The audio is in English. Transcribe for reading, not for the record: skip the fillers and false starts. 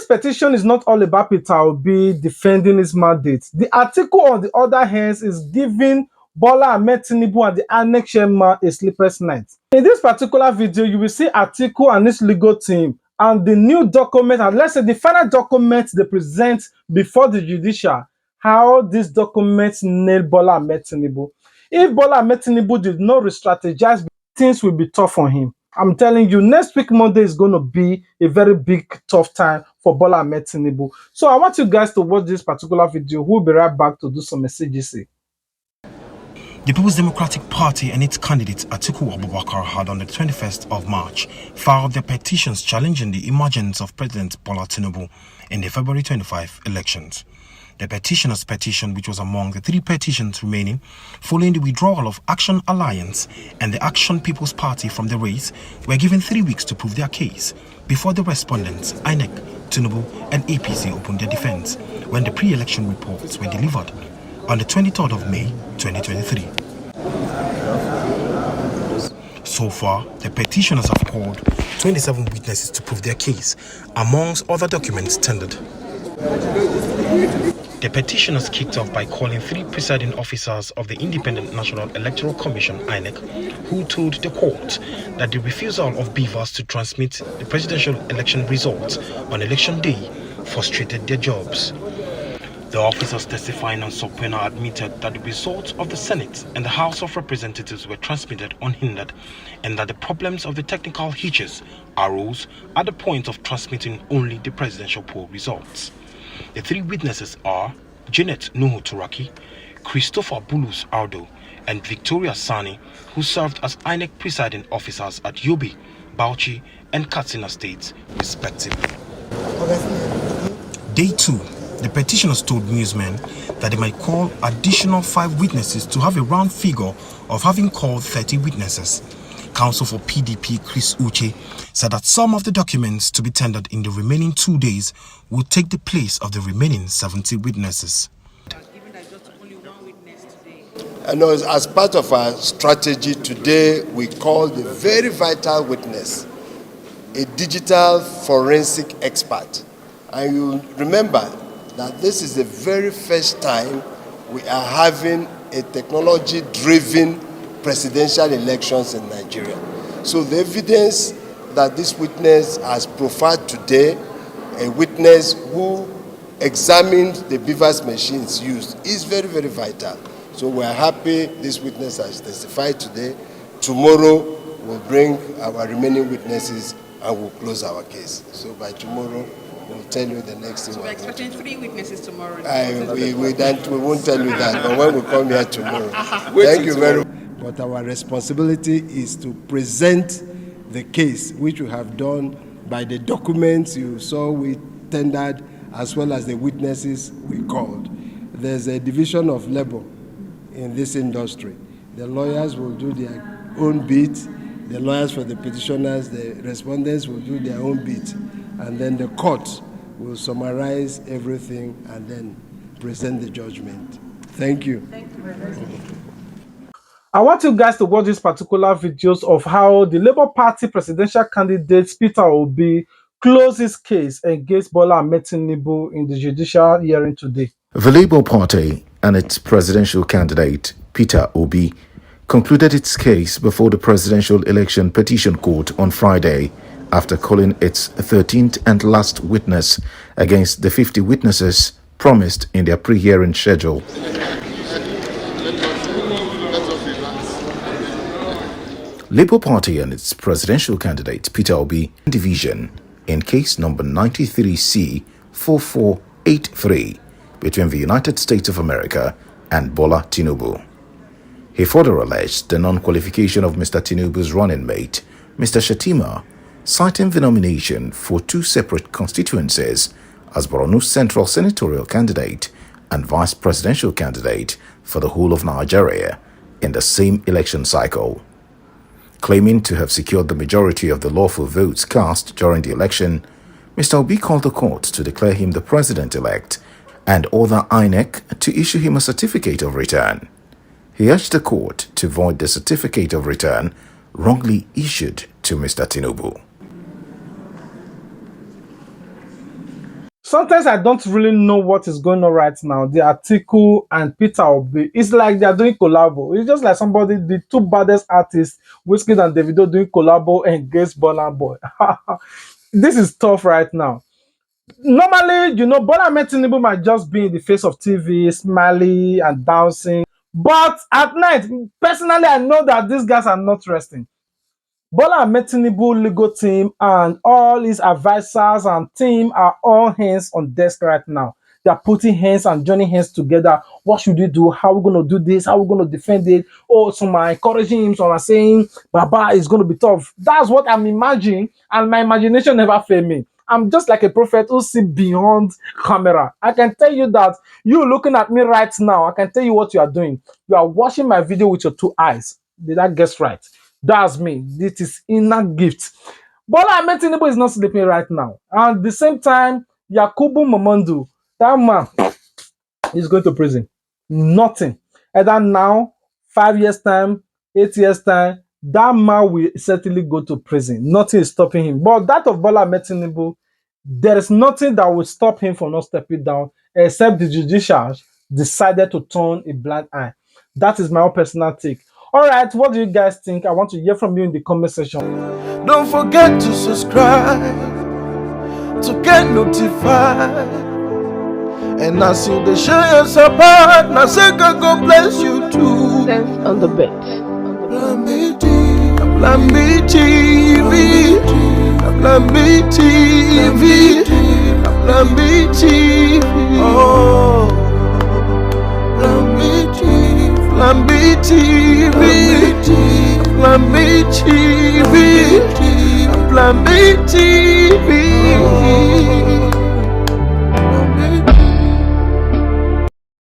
petition is not all about Peter Obi defending his mandate. The article, on the other hand, is giving Bola Ahmed Tinubu and the INEC chairman a sleepless night. In this particular video, you will see Atiku and his legal team and the new document, and let's say the final document they present before the judicial, how these documents nail Bola Ahmed Tinubu. If Bola Ahmed Tinubu did not re-strategize, things will be tough on him. I'm telling you, next week, Monday, is going to be a very big, tough time for Bola Ahmed Tinubu. So I want you guys to watch this particular video. We'll be right back to do some messages. The People's Democratic Party and its candidate Atiku Abubakar had on the 21st of March filed their petitions challenging the emergence of President Bola Tinubu in the February 25 elections. The petitioner's petition, which was among the 3 petitions remaining following the withdrawal of Action Alliance and the Action People's Party from the race, were given 3 weeks to prove their case before the respondents, INEC, Tinubu and APC, opened their defense when the pre-election reports were delivered on the 23rd of May 2023. So far, the petitioners have called 27 witnesses to prove their case, amongst other documents tendered. The petitioners kicked off by calling 3 presiding officers of the Independent National Electoral Commission, INEC, who told the court that the refusal of beavers to transmit the presidential election results on election day frustrated their jobs. The officers testifying on subpoena admitted that the results of the Senate and the House of Representatives were transmitted unhindered, and that the problems of the technical hitches arose at the point of transmitting only the presidential poll results. The 3 witnesses are Janet Nuhu Turaki, Christopher Bulus Ardo, and Victoria Sani, who served as INEC presiding officers at Yobe, Bauchi, and Katsina states, respectively. Day 2, the petitioners told newsmen that they might call additional 5 witnesses to have a round figure of having called 30 witnesses. Counsel for PDP Chris Uche said that some of the documents to be tendered in the remaining 2 days would take the place of the remaining 70 witnesses. And as part of our strategy today, we called a very vital witness, a digital forensic expert. And you remember that this is the very first time we are having a technology-driven presidential elections in Nigeria. So the evidence that this witness has profiled today, a witness who examined the beavers machines used, is very, very vital. So we are happy this witness has testified today. Tomorrow we'll bring our remaining witnesses and we'll close our case. So by tomorrow we'll tell you the next thing. So we're expecting 3 witnesses tomorrow. We won't tell you that, but when we come here tomorrow. Thank you very much. But our responsibility is to present the case, which we have done by the documents you saw we tendered, as well as the witnesses we called. There's a division of labor in this industry. The lawyers will do their own bit, the lawyers for the petitioners, the respondents will do their own bit, and then the court will summarize everything and then present the judgment. Thank you. Thank you very much. I want you guys to watch these particular videos of how the Labour Party presidential candidate Peter Obi closed his case against Bola Ahmed Tinubu in the judicial hearing today. The Labour Party and its presidential candidate Peter Obi concluded its case before the Presidential Election Petition Court on Friday after calling its 13th and last witness against the 50 witnesses promised in their pre-hearing schedule. Labour Party and its presidential candidate Peter Obi division in case number 93C4483 between the United States of America and Bola Tinubu. He further alleged the non-qualification of Mr. Tinubu's running mate, Mr. Shatima, citing the nomination for 2 separate constituencies as Borno's central senatorial candidate and vice presidential candidate for the whole of Nigeria in the same election cycle. Claiming to have secured the majority of the lawful votes cast during the election, Mr. Obi called the court to declare him the president-elect and order INEC to issue him a certificate of return. He urged the court to void the certificate of return wrongly issued to Mr. Tinubu. Sometimes I don't really know what is going on right now. The Atiku and Peter Obi, it's like they are doing collabo. It's just like somebody, the two baddest artists, Wizkid and Davido, doing collabo against Burna Boy. This is tough right now. Normally, Bola Ahmed Tinubu might just be in the face of TV, smiling and dancing. But at night, personally, I know that these guys are not resting. Bola Ahmed Tinubu legal team and all his advisors and team are all hands on desk right now. They are putting hands and joining hands together. What should we do? How are we going to do this? How are we going to defend it? Oh, some are encouraging him, some are saying, Baba is going to be tough. That's what I'm imagining, and my imagination never failed me. I'm just like a prophet who see beyond camera. I can tell you that you looking at me right now, I can tell you what you are doing. You are watching my video with your two eyes. Did I guess right? That's me. This is inner gift. Bola Ahmed Tinubu is not sleeping right now. And at the same time, Yakubu Momondu, that man is going to prison. Nothing. Either now, 5 years' time, 8 years' time, that man will certainly go to prison. Nothing is stopping him. But that of Bola Ahmed Tinubu, there is nothing that will stop him from not stepping down except the judicial decided to turn a blind eye. That is my own personal take. All right, what do you guys think? I want to hear from you in the comment section. Don't forget to subscribe to get notified. And as you they share your support, now say God bless you too. Sense on the bed. Lambi TV, Lambi TV, Lambi TV, oh, Lambi TV, Lambi TV, Lambi TV, Lambi TV.